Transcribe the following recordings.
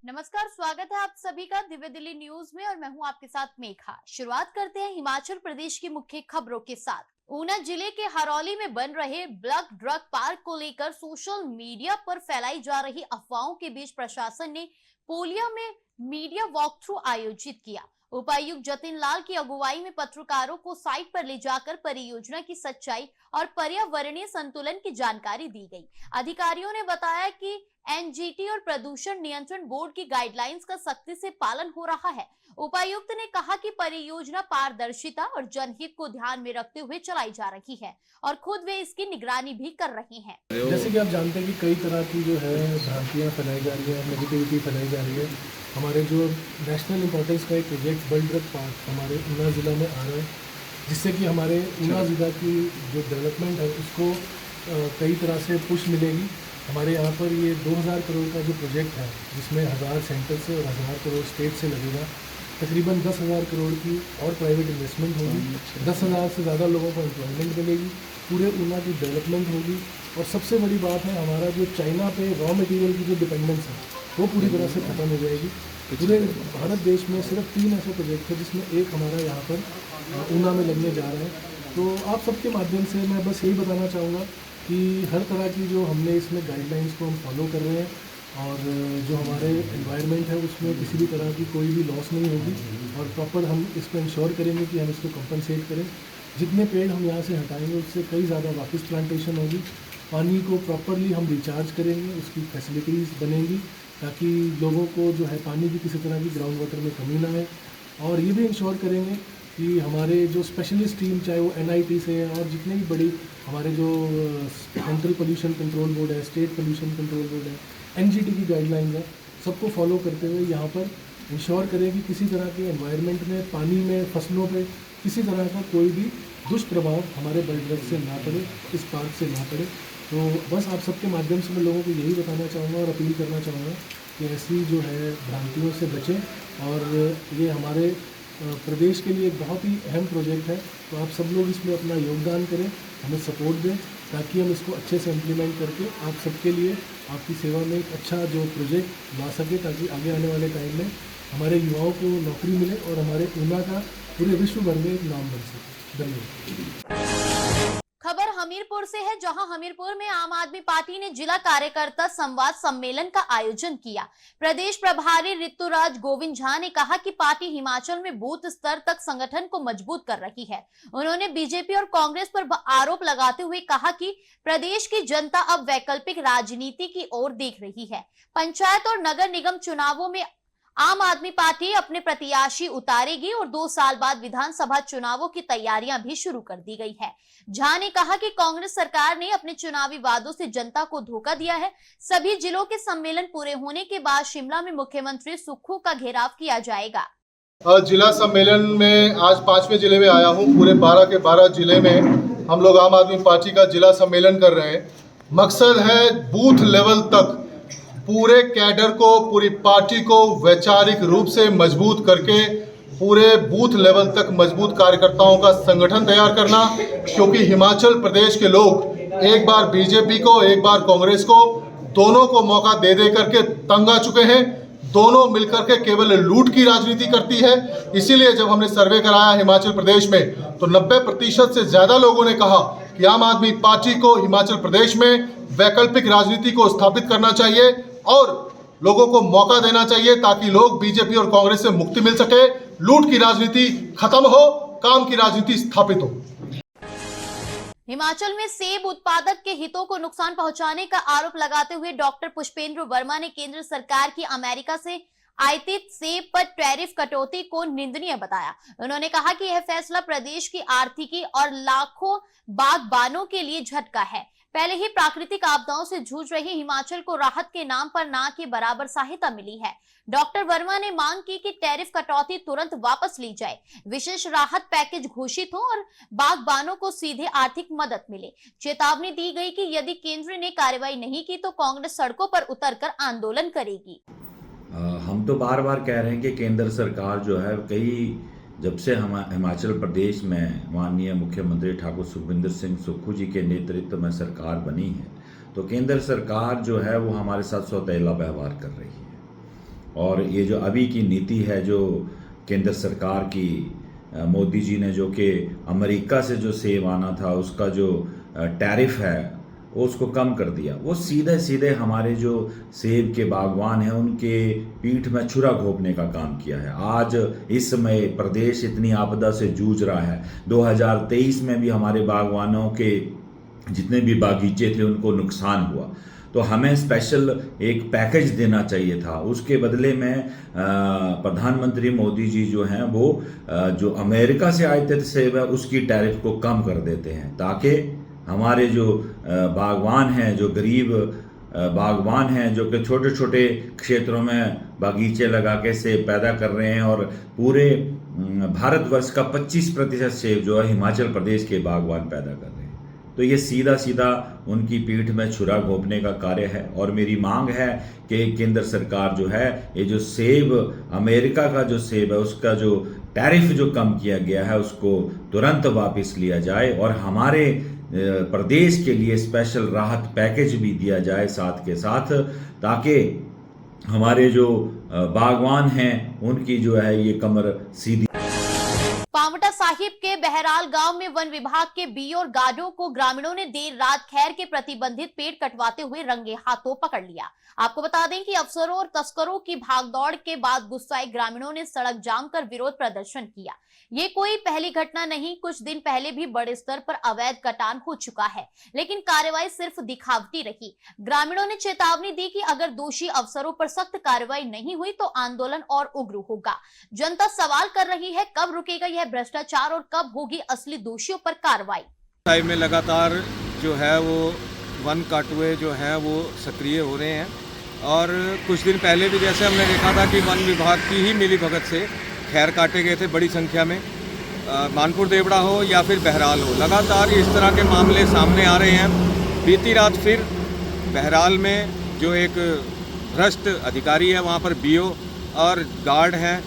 नमस्कार, स्वागत है आप सभी का दिव्य दिल्ली न्यूज में और मैं हूं आपके साथ मेघा। शुरुआत करते हैं हिमाचल प्रदेश की मुख्य खबरों के साथ। ऊना जिले के हरौली में बन रहे ब्लैक ड्रग पार्क को लेकर सोशल मीडिया पर फैलाई जा रही अफवाहों के बीच प्रशासन ने पोलिया में मीडिया वॉक थ्रू आयोजित किया। उपायुक्त जतिन लाल की अगुवाई में पत्रकारों को साइट पर ले जाकर परियोजना की सच्चाई और पर्यावरणीय संतुलन की जानकारी दी गई। अधिकारियों ने बताया कि एनजीटी और प्रदूषण नियंत्रण बोर्ड की गाइडलाइंस का सख्ती से पालन हो रहा है। उपायुक्त ने कहा कि परियोजना पारदर्शिता और जनहित को ध्यान में रखते हुए चलाई जा रही है और खुद वे इसकी निगरानी भी कर रहे हैं। जैसे कि आप जानते हैं कि कई तरह की जो है भ्रांतियाँ फैलाई जा रही है, नेगेटिविटी फैलाई जा रही है। हमारे जो नेशनल इंपॉर्टेंस का एक प्रोजेक्ट ब्लैक ड्रग पार्क हमारे ऊना ज़िला में आ रहा है, जिससे कि हमारे ऊना ज़िला की जो डेवलपमेंट है उसको कई तरह से पुश मिलेगी। हमारे यहाँ पर ये 2000 करोड़ का जो प्रोजेक्ट है, जिसमें 1000 सेंटर से और 1000 करोड़ स्टेट से लगेगा, तकरीबन 10,000 करोड़ की और प्राइवेट इन्वेस्टमेंट होगी। 10,000 से ज़्यादा लोगों को एम्प्लॉयमेंट मिलेगी, पूरे ऊना की डेवलपमेंट होगी। और सबसे बड़ी बात है, हमारा जो चाइना पे रॉ मटेरियल की जो डिपेंडेंस है वो पूरी तरह से ख़त्म हो जाएगी। पूरे भारत देश में सिर्फ 3 ऐसे प्रोजेक्ट है जिसमें एक हमारा यहाँ पर ऊना में लगने जा रहा है। तो आप सबके माध्यम से मैं बस यही बताना चाहूँगा कि हर तरह की जो हमने इसमें गाइडलाइंस को हम फॉलो कर रहे हैं और जो हमारे एनवायरनमेंट है उसमें किसी भी तरह की कोई भी लॉस नहीं होगी और प्रॉपर हम इसको इंश्योर करेंगे कि हम इसको कंपनसेट करें। जितने पेड़ हम यहाँ से हटाएंगे उससे कई ज़्यादा वापस प्लांटेशन होगी। पानी को प्रॉपरली हम रिचार्ज करेंगे, उसकी फैसिलिटीज़ बनेंगी ताकि लोगों को जो है पानी की किसी तरह की ग्राउंड वाटर में कमी ना आए। और ये भी इंश्योर करेंगे कि हमारे जो स्पेशलिस्ट टीम, चाहे वो एनआईटी से हैं और जितने भी बड़ी हमारे जो सेंट्रल पोल्यूशन कंट्रोल बोर्ड है, स्टेट पोल्यूशन कंट्रोल बोर्ड है, एनजीटी की गाइडलाइंस है, सबको फॉलो करते हुए यहाँ पर इंश्योर करें कि किसी तरह के एनवायरनमेंट में, पानी में, फसलों पे किसी तरह का कोई भी दुष्प्रभाव हमारे ब्लैक ड्रग से ना पड़े, इस पार्क से ना पड़े। तो बस आप सबके माध्यम से मैं लोगों को यही बताना चाहूँगा और अपील करना चाहूँगा कि ऐसी जो है भ्रांतियों से बचें। और ये हमारे प्रदेश के लिए एक बहुत ही अहम प्रोजेक्ट है, तो आप सब लोग इसमें अपना योगदान करें, हमें सपोर्ट दें ताकि हम इसको अच्छे से इम्प्लीमेंट करके आप सबके लिए, आपकी सेवा में एक अच्छा जो प्रोजेक्ट ला सके, ताकि आगे आने वाले टाइम में हमारे युवाओं को नौकरी मिले और हमारे ऊना का पूरे विश्व भर में एक नाम बन सके। धन्यवाद। खबर हमीरपुर से है, जहां हमीरपुर में आम आदमी पार्टी ने जिला कार्यकर्ता संवाद सम्मेलन का आयोजन किया। प्रदेश प्रभारी ऋतुराज गोविंद झा ने कहा कि पार्टी हिमाचल में बूथ स्तर तक संगठन को मजबूत कर रही है। उन्होंने बीजेपी और कांग्रेस पर आरोप लगाते हुए कहा कि प्रदेश की जनता अब वैकल्पिक राजनीति की ओर देख रही है। पंचायत और नगर निगम चुनावों में आम आदमी पार्टी अपने प्रत्याशी उतारेगी और 2 साल बाद विधानसभा चुनावों की तैयारियां भी शुरू कर दी गई है। झा ने कहा कि कांग्रेस सरकार ने अपने चुनावी वादों से जनता को धोखा दिया है। सभी जिलों के सम्मेलन पूरे होने के बाद शिमला में मुख्यमंत्री सुक्खू का घेराव किया जाएगा। जिला सम्मेलन में आज 5वें जिले में आया हूं। पूरे 12 के 12 जिले में हम लोग आम आदमी पार्टी का जिला सम्मेलन कर रहे हैं। मकसद है बूथ लेवल तक पूरे कैडर को, पूरी पार्टी को वैचारिक रूप से मजबूत करके पूरे बूथ लेवल तक मजबूत कार्यकर्ताओं का संगठन तैयार करना। क्योंकि हिमाचल प्रदेश के लोग एक बार बीजेपी को, एक बार कांग्रेस को, दोनों को मौका दे दे करके तंग आ चुके हैं। दोनों मिलकर के केवल लूट की राजनीति करती है। इसीलिए जब हमने सर्वे कराया हिमाचल प्रदेश में तो 90% से ज्यादा लोगों ने कहा कि आम आदमी पार्टी को हिमाचल प्रदेश में वैकल्पिक राजनीति को स्थापित करना चाहिए और लोगों को मौका देना चाहिए ताकि लोग बीजेपी और कांग्रेस से मुक्ति मिल सके, लूट की राजनीति खत्म हो, काम की राजनीति स्थापित हो। हिमाचल में सेब उत्पादक के हितों को नुकसान पहुंचाने का आरोप लगाते हुए डॉक्टर पुष्पेंद्र वर्मा ने केंद्र सरकार की अमेरिका से आयातित सेब पर टैरिफ कटौती को निंदनीय बताया। उन्होंने कहा कि यह फैसला प्रदेश की आर्थिकी और लाखों बागबानों के लिए झटका है। पहले ही प्राकृतिक आपदाओं से जूझ रहे हिमाचल को राहत के नाम पर ना के बराबर सहायता मिली है। डॉक्टर वर्मा ने मांग की कि टैरिफ कटौती तुरंत वापस ली जाए, विशेष राहत पैकेज घोषित हो और बागबानों को सीधे आर्थिक मदद मिले। चेतावनी दी गई कि यदि केंद्र ने कार्रवाई नहीं की तो कांग्रेस सड़कों पर उतरकर आंदोलन करेगी। हम तो बार बार कह रहे हैं कि केंद्र सरकार जो है जब से हम हिमाचल प्रदेश में माननीय मुख्यमंत्री ठाकुर सुखविंदर सिंह सुक्खू जी के नेतृत्व में सरकार बनी है, तो केंद्र सरकार जो है वो हमारे साथ सौतेला व्यवहार कर रही है। और ये जो अभी की नीति है जो केंद्र सरकार की, मोदी जी ने जो कि अमेरिका से जो सेब आना था उसका जो टैरिफ है वो उसको कम कर दिया। वो सीधे सीधे हमारे जो सेब के बागवान हैं उनके पीठ में छुरा घोंपने का काम किया है। आज इस समय प्रदेश इतनी आपदा से जूझ रहा है। 2023 में भी हमारे बागवानों के जितने भी बागीचे थे उनको नुकसान हुआ, तो हमें स्पेशल एक पैकेज देना चाहिए था। उसके बदले में प्रधानमंत्री मोदी जी जो हैं वो जो अमेरिका से आयातित सेब है उसकी टैरिफ को कम कर देते हैं, ताकि हमारे जो बागवान हैं, जो गरीब बागवान हैं, जो कि छोटे छोटे क्षेत्रों में बागीचे लगा के सेब पैदा कर रहे हैं, और पूरे भारतवर्ष का 25% सेब जो है हिमाचल प्रदेश के बागवान पैदा कर रहे हैं। तो ये सीधा सीधा उनकी पीठ में छुरा घोंपने का कार्य है। और मेरी मांग है कि केंद्र सरकार जो है ये जो सेब, अमेरिका का जो सेब है उसका जो टैरिफ जो कम किया गया है उसको तुरंत वापस लिया जाए, और हमारे प्रदेश के लिए स्पेशल राहत पैकेज भी दिया जाए साथ के साथ, ताकि हमारे जो बागवान हैं उनकी जो है ये कमर सीधी। पांवटा साहिब के बहराल गांव में वन विभाग के बीओ और गार्डों को ग्रामीणों ने देर रात खैर के प्रतिबंधित पेड़ कटवाते हुए रंगे हाथों पकड़ लिया। आपको बता दें कि अफसरों और तस्करों की भागदौड़ के बाद गुस्साए ग्रामीणों ने सड़क जाम कर विरोध प्रदर्शन किया। ये कोई पहली घटना नहीं, कुछ दिन पहले भी बड़े स्तर पर अवैध कटान हो चुका है, लेकिन कार्रवाई सिर्फ दिखावटी रही। ग्रामीणों ने चेतावनी दी कि अगर दोषी अफसरों पर सख्त कार्रवाई नहीं हुई तो आंदोलन और उग्र होगा। जनता सवाल कर रही है कब रुकेगा यह भ्रष्टाचार और कब होगी असली दोषियों पर कार्रवाई। साहिब में लगातार जो है वो वन काटुए जो है वो सक्रिय हो रहे हैं, और कुछ दिन पहले भी जैसे हमने देखा था कि वन विभाग की ही मिलीभगत से खैर काटे गए थे बड़ी संख्या में, मानपुर देवड़ा हो या फिर बहराल हो। लगातार इस तरह के मामले सामने आ रहे हैं। बीती रात फिर बहराल में जो एक भ्रष्ट अधिकारी है वहाँ पर बीओ और गार्ड हैं,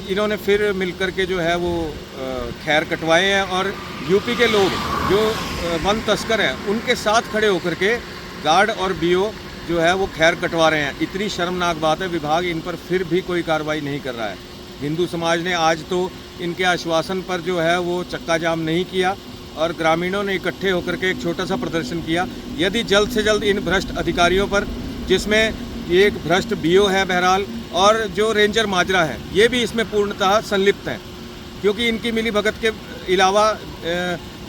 इन्होंने फिर मिलकर के जो है वो खैर कटवाए हैं, और यूपी के लोग जो वन तस्कर हैं उनके साथ खड़े होकर के गार्ड और बीओ जो है वो खैर कटवा रहे हैं। इतनी शर्मनाक बात है, विभाग इन पर फिर भी कोई कार्रवाई नहीं कर रहा है। हिंदू समाज ने आज तो इनके आश्वासन पर जो है वो चक्का जाम नहीं किया, और ग्रामीणों ने इकट्ठे होकर के एक छोटा सा प्रदर्शन किया। यदि जल्द से जल्द इन भ्रष्ट अधिकारियों पर, जिसमें ये एक भ्रष्ट बीओ है बहराल और जो रेंजर माजरा है, ये भी इसमें पूर्णतः संलिप्त हैं, क्योंकि इनकी मिलीभगत के अलावा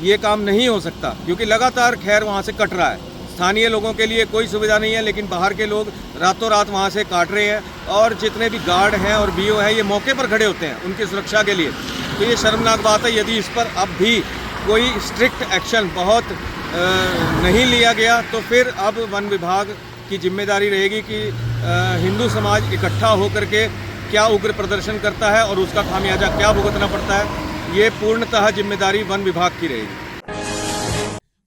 ये काम नहीं हो सकता, क्योंकि लगातार खैर वहाँ से कट रहा है। स्थानीय लोगों के लिए कोई सुविधा नहीं है, लेकिन बाहर के लोग रातों रात वहाँ से काट रहे हैं, और जितने भी गार्ड हैं और बीओ हैं ये मौके पर खड़े होते हैं उनकी सुरक्षा के लिए। तो ये शर्मनाक बात है। यदि इस पर अब भी कोई स्ट्रिक्ट एक्शन बहुत नहीं लिया गया तो फिर अब वन विभाग की जिम्मेदारी रहेगी कि हिंदू समाज इकट्ठा होकर के क्या उग्र प्रदर्शन करता है और उसका खामियाजा क्या भुगतना पड़ता है, ये पूर्णतः जिम्मेदारी वन विभाग की रहेगी।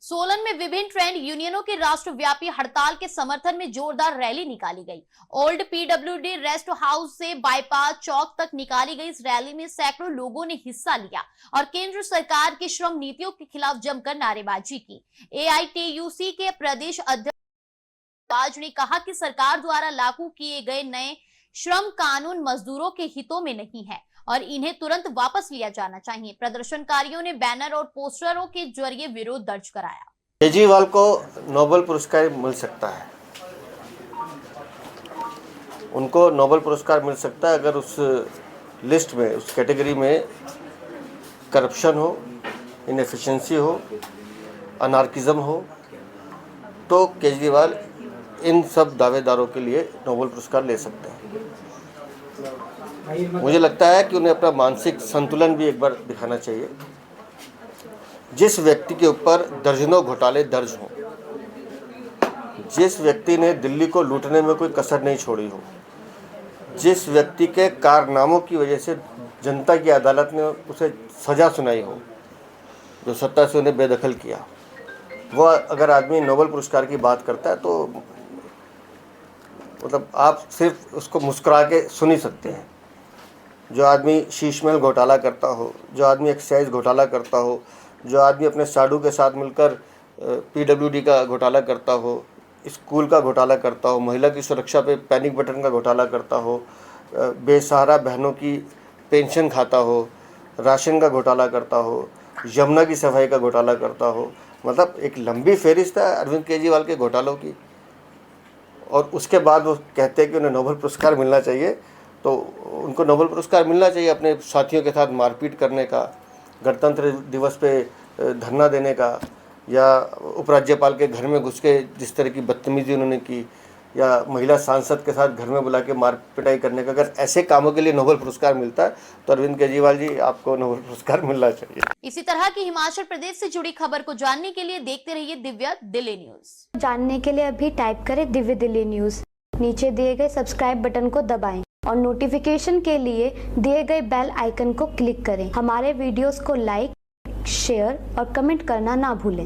सोलन में विभिन्न ट्रेड यूनियनों की राष्ट्रव्यापी हड़ताल के समर्थन में जोरदार रैली निकाली गई। ओल्ड पीडब्ल्यूडी रेस्ट हाउस से बाईपास चौक तक निकाली गई इस रैली में सैकड़ों लोगों ने हिस्सा लिया और केंद्र सरकार की श्रम नीतियों के खिलाफ जमकर नारेबाजी की। एआईटीयूसी के प्रदेश अध्यक्ष ने कहा कि सरकार द्वारा लागू किए गए नए श्रम कानून मजदूरों के हितों में नहीं है और इन्हें तुरंत वापस लिया जाना चाहिए। प्रदर्शनकारियों ने बैनर और पोस्टरों के जरिए विरोध दर्ज कराया। केजरीवाल को नोबेल पुरस्कार मिल सकता है, उनको नोबेल पुरस्कार मिल सकता है अगर उस लिस्ट में, उस कैटेगरी में करप्शन हो, इनएफिशिएंसी हो, अनार्किज्म हो, तो केजरीवाल इन सब दावेदारों के लिए नोबेल पुरस्कार ले सकते हैं। मुझे लगता है कि उन्हें अपना मानसिक संतुलन भी एक बार दिखाना चाहिए। जिस व्यक्ति के ऊपर दर्जनों घोटाले दर्ज हों, जिस व्यक्ति ने दिल्ली को लूटने में कोई कसर नहीं छोड़ी हो, जिस व्यक्ति के कारनामों की वजह से जनता की अदालत ने उसे सज़ा सुनाई हो, जो सत्ता से उन्हें बेदखल किया, वह अगर आदमी नोबेल पुरस्कार की बात करता है तो मतलब आप सिर्फ उसको मुस्कुरा के सुन ही सकते हैं। जो आदमी शीशमहल घोटाला करता हो, जो आदमी एक्साइज घोटाला करता हो, जो आदमी अपने साधु के साथ मिलकर पीडब्ल्यूडी का घोटाला करता हो, स्कूल का घोटाला करता हो, महिला की सुरक्षा पे पैनिक बटन का घोटाला करता हो, बेसहारा बहनों की पेंशन खाता हो, राशन का घोटाला करता हो, यमुना की सफाई का घोटाला करता हो। मतलब एक लंबी फहरिस्त है अरविंद केजरीवाल के घोटालों की। और उसके बाद वो कहते हैं कि उन्हें नोबेल पुरस्कार मिलना चाहिए। तो उनको नोबेल पुरस्कार मिलना चाहिए अपने साथियों के साथ मारपीट करने का, गणतंत्र दिवस पे धरना देने का, या उपराज्यपाल के घर में घुस के जिस तरह की बदतमीजी उन्होंने की, या महिला सांसद के साथ घर में बुला के मार पिटाई करने का। अगर ऐसे कामों के लिए नोबेल पुरस्कार मिलता है तो अरविंद केजरीवाल जी आपको नोबेल पुरस्कार मिलना चाहिए। इसी तरह की हिमाचल प्रदेश से जुड़ी खबर को जानने के लिए देखते रहिए दिव्य दिल्ली न्यूज। जानने के लिए अभी टाइप करें दिव्य दिल्ली न्यूज, नीचे दिए गए सब्सक्राइब बटन को दबाएं और नोटिफिकेशन के लिए दिए गए बेल आइकन को क्लिक करें। हमारे वीडियोस को लाइक, शेयर और कमेंट करना ना भूलें।